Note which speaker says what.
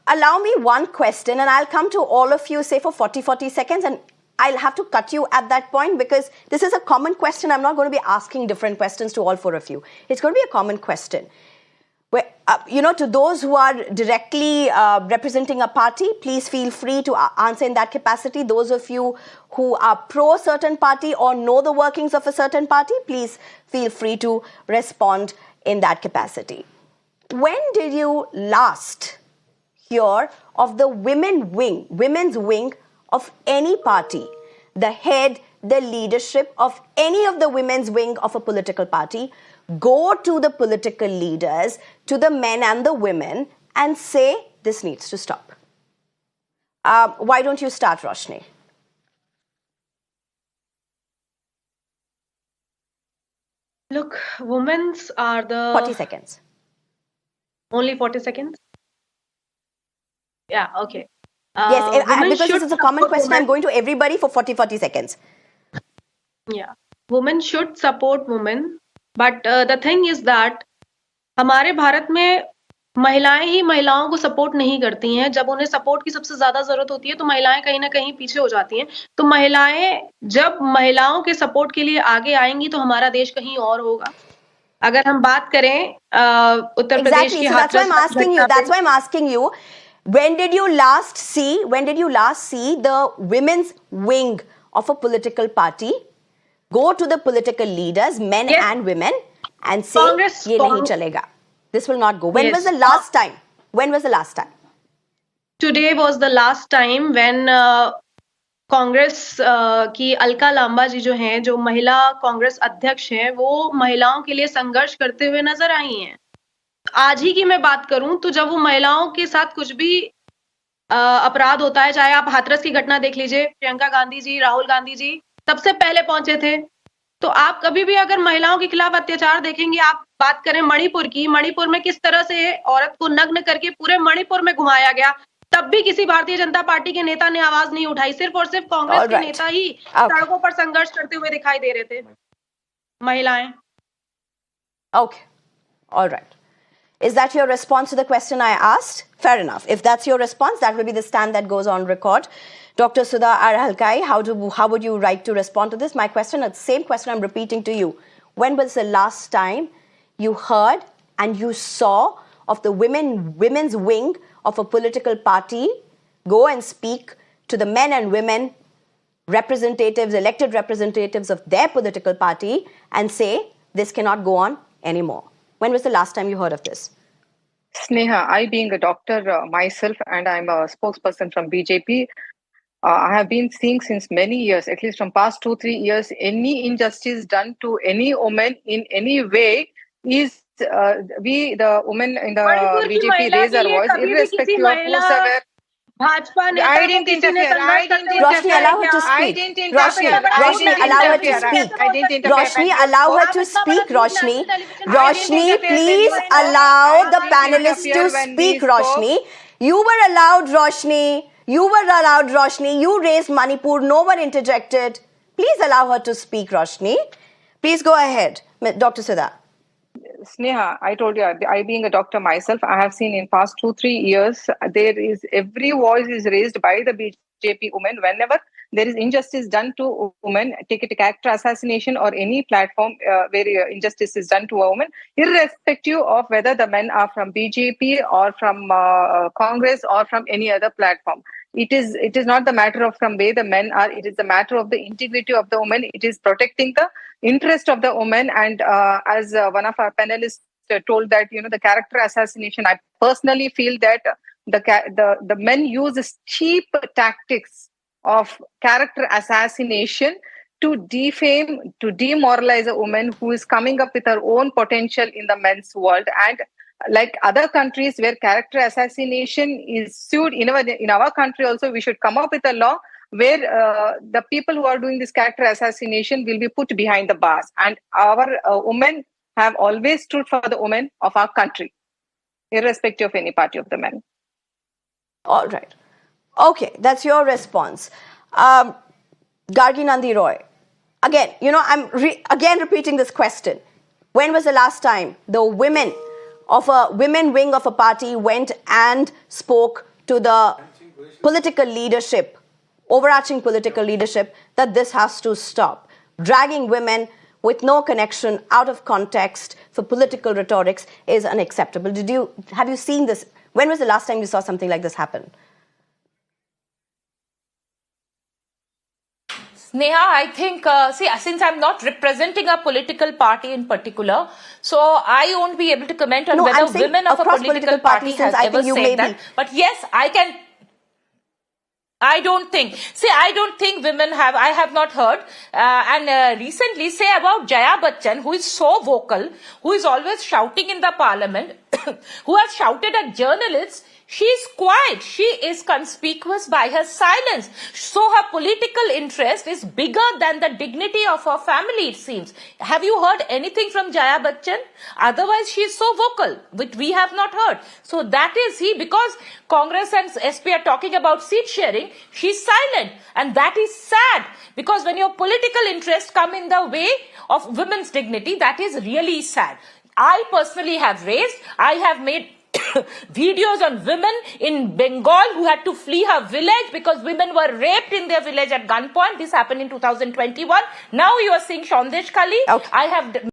Speaker 1: allow me one question, and I'll come to all of you, say, for 40 seconds, and I'll have to cut you at that point because this is a common question. I'm not going to be asking different questions to all four of you. It's going to be a common question. Where, to those who are directly representing a party, please feel free to answer in that capacity. Those of you who are pro a certain party or know the workings of a certain party, please feel free to respond in that capacity. When did you last hear of the women's wing of any party, the head, the leadership of any of the women's wing of a political party, go to the political leaders, to the men and the women, and say, this needs to stop? Why don't you start, Roshni?
Speaker 2: Look, women's are the...
Speaker 1: 40 seconds.
Speaker 2: Only 40 seconds? Yeah, okay.
Speaker 1: Yes, because this is a common question, I'm going to everybody for 40 seconds.
Speaker 2: Yeah. Women should support women. But the thing is that हमारे भारत में महिलाएं ही महिलाओं को support नहीं करती हैं. जब उन्हें सपोर्ट की सबसे ज्यादा जरूरत होती है तो महिलाएं कहीं ना कहीं पीछे हो जाती हैं. तो महिलाएं जब महिलाओं के सपोर्ट के लिए आगे आएंगी तो हमारा देश कहीं और होगा. अगर हम बात करें उत्तर प्रदेश की
Speaker 1: That's why I'm asking you. When did you last see the women's wing of a political party go to the political leaders, men and women, and say, "Ye nahi chalega. This will not go." When was the last time? When was the last time?
Speaker 2: Today was the last time when Congress की अलका लांबा जी जो हैं, जो महिला कांग्रेस अध्यक्ष हैं, वो महिलाओं के लिए संघर्ष करते हुए नजर आई हैं. आज ही की मैं बात करूं तो जब वो महिलाओं के साथ कुछ भी अपराध होता है, चाहे आप हाथरस की घटना देख लीजिए, प्रियंका गांधी जी, राहुल गांधी जी सबसे पहले पहुंचे थे. तो आप कभी भी अगर महिलाओं के खिलाफ अत्याचार देखेंगे, आप बात करें मणिपुर की, मणिपुर में किस तरह से औरत को नग्न करके पूरे मणिपुर में घुमाया गया, तब भी किसी भारतीय जनता पार्टी के नेता ने आवाज नहीं उठाई. सिर्फ और सिर्फ कांग्रेस के नेता ही सड़कों पर संघर्ष करते हुए दिखाई दे रहे थे. महिलाएं.
Speaker 1: Okay. All right. Is that your response to the question I asked? Fair enough. If that's your response, that will be the stand that goes on record. Dr. Sudha Arhalkai, how would you like to respond to this? My question, the same question I'm repeating to you. When was the last time you heard and you saw of the women's wing of a political party go and speak to the men and women representatives, elected representatives of their political party and say, this cannot go on anymore? When was the last time you heard of this?
Speaker 3: Sneha, I being a doctor myself, and I'm a spokesperson from BJP, I have been seeing since many years, at least from past 2-3 years, any injustice done to any woman in any way is, the women in the BJP raise our voice, irrespective of whosoever. I didn't interfere.
Speaker 1: Roshni, allow her to speak. Roshni, allow her to speak. Roshni, allow her to speak. Roshni, please allow the panelists to speak, Roshni. You were allowed, Roshni. You raised Manipur. No one interjected. Please allow her to speak, Roshni. Please go ahead, Dr. Sudha.
Speaker 3: Sneha, I told you, I being a doctor myself, I have seen in past 2-3 years, every voice is raised by the BJP women whenever there is injustice done to women, take it character assassination or any platform where injustice is done to a woman, irrespective of whether the men are from BJP or from Congress or from any other platform. It is not the matter of from where the men are. It is the matter of the integrity of the woman. It is protecting the interest of the woman. And as one of our panelists told that, the character assassination, I personally feel that the men use cheap tactics of character assassination to defame, to demoralize a woman who is coming up with her own potential in the men's world. And like other countries where character assassination is sued, in our country also, we should come up with a law where the people who are doing this character assassination will be put behind the bars. And our women have always stood for the women of our country, irrespective of any party of the men.
Speaker 1: All right. Okay, that's your response. Gargi Nandi Roy, again, I'm again repeating this question. When was the last time the women of a women wing of a party went and spoke to the political leadership, overarching political leadership, that this has to stop. Dragging women with no connection, out of context, for political rhetorics is unacceptable. Have you seen this? When was the last time you saw something like this happen?
Speaker 4: Sneha, I think, since I'm not representing a political party in particular, so I won't be able to comment on whether women of a political party has ever said that. But yes, I don't think women have, I have not heard. And recently, say about Jaya Bachchan, who is so vocal, who is always shouting in the parliament, who has shouted at journalists. She is quiet. She is conspicuous by her silence. So her political interest is bigger than the dignity of her family, it seems. Have you heard anything from Jaya Bachchan? Otherwise, she is so vocal, which we have not heard. So that is because Congress and SP are talking about seat sharing, she's silent. And that is sad, because when your political interests come in the way of women's dignity, that is really sad. I personally have made videos on women in Bengal who had to flee her village because women were raped in their village at gunpoint. This happened in 2021. Now you are seeing Sandesh Kali.
Speaker 1: Okay.
Speaker 4: I have